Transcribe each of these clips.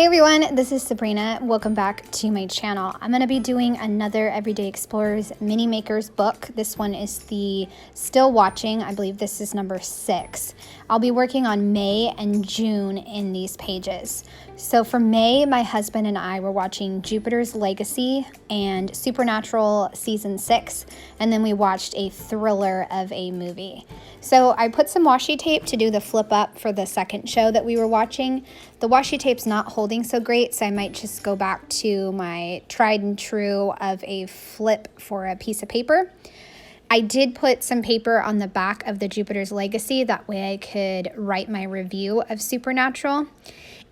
Hey everyone, this is Sabrina. Welcome back to my channel. I'm going to be doing another Everyday Explorers Mini Makers book. This one is the Still Watching. I believe this is number 6. I'll be working on May and June in these pages. So for May, my husband and I were watching Jupiter's Legacy and Supernatural Season 6, and then we watched a thriller of a movie. So I put some washi tape to do the flip up for the second show that we were watching. The washi tape's not holding so great, so I might just go back to my tried and true of a flip for a piece of paper. I did put some paper on the back of the Jupiter's Legacy, that way I could write my review of Supernatural,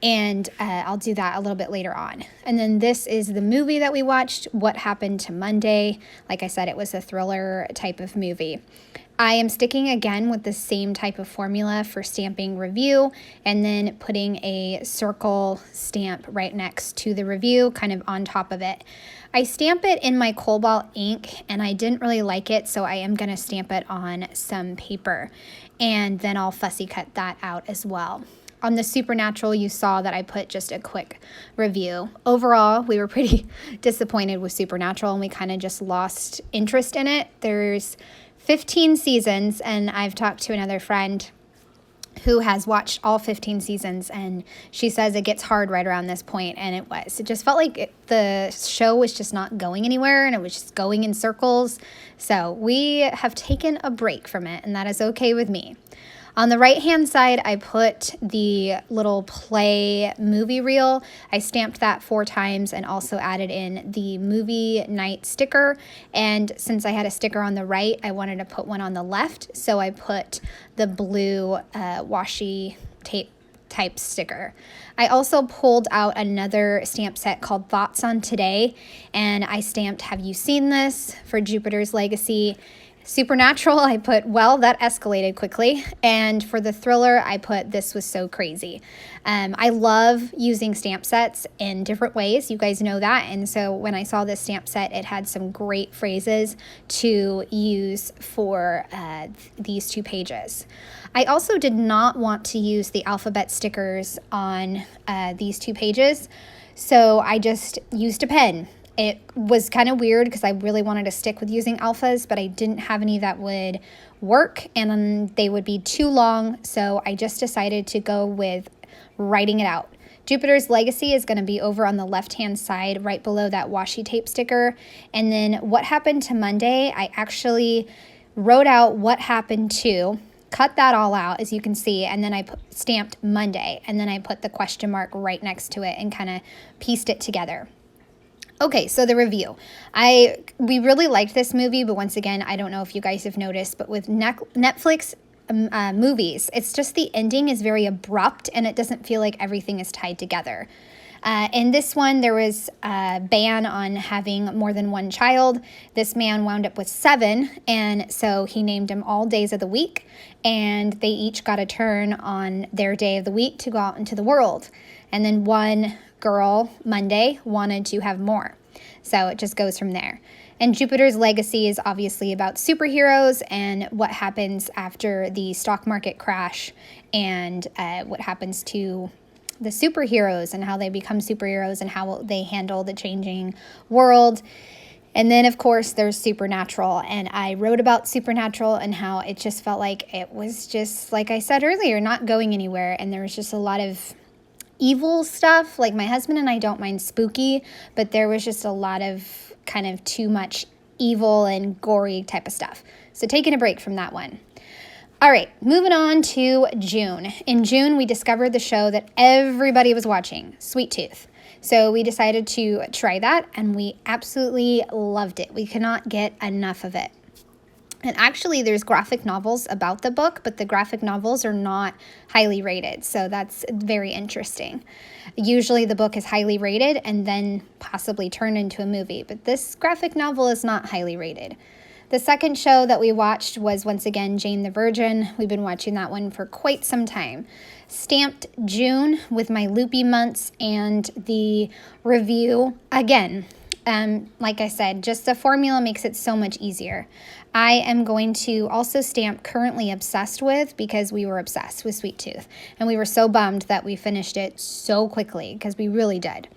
and I'll do that a little bit later on. And then this is the movie that we watched, What Happened to Monday. Like I said, it was a thriller type of movie. I am sticking again with the same type of formula for stamping review and then putting a circle stamp right next to the review, kind of on top of it. I stamp it in my Cobalt ink and I didn't really like it, so I am going to stamp it on some paper and then I'll fussy cut that out as well. On the Supernatural, you saw that I put just a quick review. Overall, we were pretty disappointed with Supernatural and we kind of just lost interest in it. There's 15 seasons, and I've talked to another friend who has watched all 15 seasons, and she says it gets hard right around this point, and it was. It just felt like the show was just not going anywhere, and it was just going in circles. So we have taken a break from it, and that is okay with me. On the right-hand side, I put the little play movie reel. I stamped that 4 times and also added in the movie night sticker. And since I had a sticker on the right, I wanted to put one on the left, so I put the blue washi tape type sticker. I also pulled out another stamp set called Thoughts on Today, and I stamped Have You Seen This for Jupiter's Legacy. Supernatural, I put, well, that escalated quickly. And for the thriller, I put, This Was So Crazy. I love using stamp sets in different ways. You guys know that. And so when I saw this stamp set, it had some great phrases to use for these 2 pages. I also did not want to use the alphabet stickers on these 2 pages. So I just used a pen. It was kind of weird because I really wanted to stick with using alphas, but I didn't have any that would work and they would be too long, so I just decided to go with writing it out. Jupiter's Legacy is going to be over on the left-hand side, right below that washi tape sticker. And then What Happened to Monday, I actually wrote out what happened to, cut that all out, as you can see, and then I stamped Monday, and then I put the question mark right next to it and kind of pieced it together. Okay, so the review. We really liked this movie, but once again, I don't know if you guys have noticed, but with Netflix movies, it's just the ending is very abrupt and it doesn't feel like everything is tied together. In this one, there was a ban on having more than 1 child. This man wound up with 7, and so he named them all days of the week, and they each got a turn on their day of the week to go out into the world. And then one girl, Monday, wanted to have more. So it just goes from there. And Jupiter's Legacy is obviously about superheroes and what happens after the stock market crash and what happens to the superheroes and how they become superheroes and how they handle the changing world. And then, of course, there's Supernatural. And I wrote about Supernatural and how it just felt like it was just, like I said earlier, not going anywhere. And there was just a lot of evil stuff. Like, my husband and I don't mind spooky, but there was just a lot of kind of too much evil and gory type of stuff. So taking a break from that one. All right, moving on to June. In June, we discovered the show that everybody was watching, Sweet Tooth. So we decided to try that, and we absolutely loved it. We could not get enough of it. And actually, there's graphic novels about the book, but the graphic novels are not highly rated, so that's very interesting. Usually, the book is highly rated and then possibly turned into a movie, but this graphic novel is not highly rated. The second show that we watched was, once again, Jane the Virgin. We've been watching that one for quite some time. Stamped June with my loopy months and the review. Again, like I said, just the formula makes it so much easier. I am going to also stamp currently obsessed with, because we were obsessed with Sweet Tooth. And we were so bummed that we finished it so quickly, because we really did.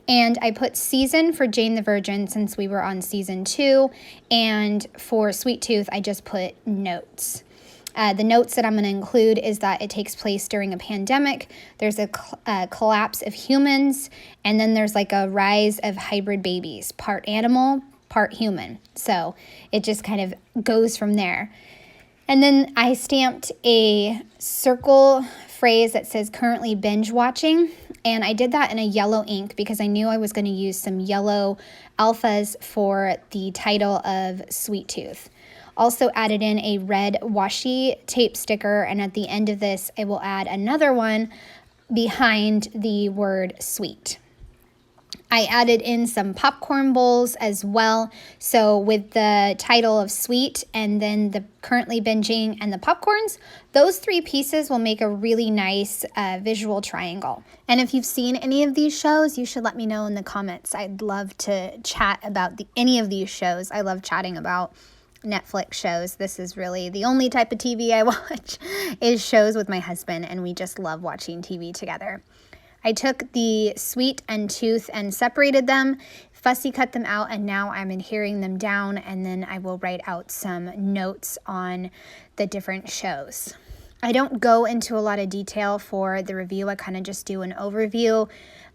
And I put season for Jane the Virgin since we were on season 2. And for Sweet Tooth, I just put notes. The notes that I'm going to include is that it takes place during a pandemic. There's a collapse of humans, and then there's like a rise of hybrid babies, part animal, part human. So it just kind of goes from there. And then I stamped a circle phrase that says currently binge watching. And I did that in a yellow ink because I knew I was going to use some yellow alphas for the title of Sweet Tooth. Also added in a red washi tape sticker, and at the end of this, I will add another one behind the word sweet. I added in some popcorn bowls as well. So with the title of sweet and then the currently binging and the popcorns, those 3 pieces will make a really nice visual triangle. And if you've seen any of these shows, you should let me know in the comments. I'd love to chat about any of these shows. I love chatting about Netflix shows. This is really the only type of TV I watch is shows with my husband, and we just love watching TV together. I took the sweet and tooth and separated them, fussy cut them out, and now I'm adhering them down, and then I will write out some notes on the different shows. I don't go into a lot of detail for the review. I kind of just do an overview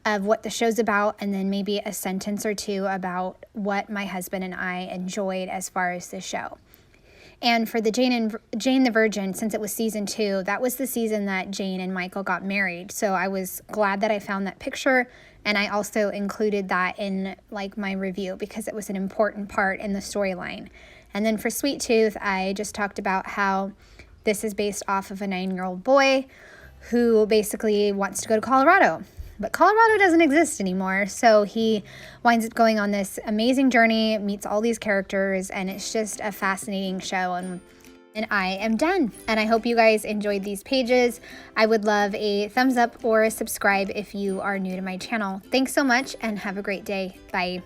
of what the show's about, and then maybe a sentence or 2 about what my husband and I enjoyed as far as the show. And for the Jane the Virgin, since it was season 2, that was the season that Jane and Michael got married. So I was glad that I found that picture, and I also included that in like my review because it was an important part in the storyline. And then for Sweet Tooth, I just talked about how this is based off of a 9-year-old boy who basically wants to go to Colorado. But Colorado doesn't exist anymore, so he winds up going on this amazing journey, meets all these characters, and it's just a fascinating show, and I am done. And I hope you guys enjoyed these pages. I would love a thumbs up or a subscribe if you are new to my channel. Thanks so much, and have a great day. Bye.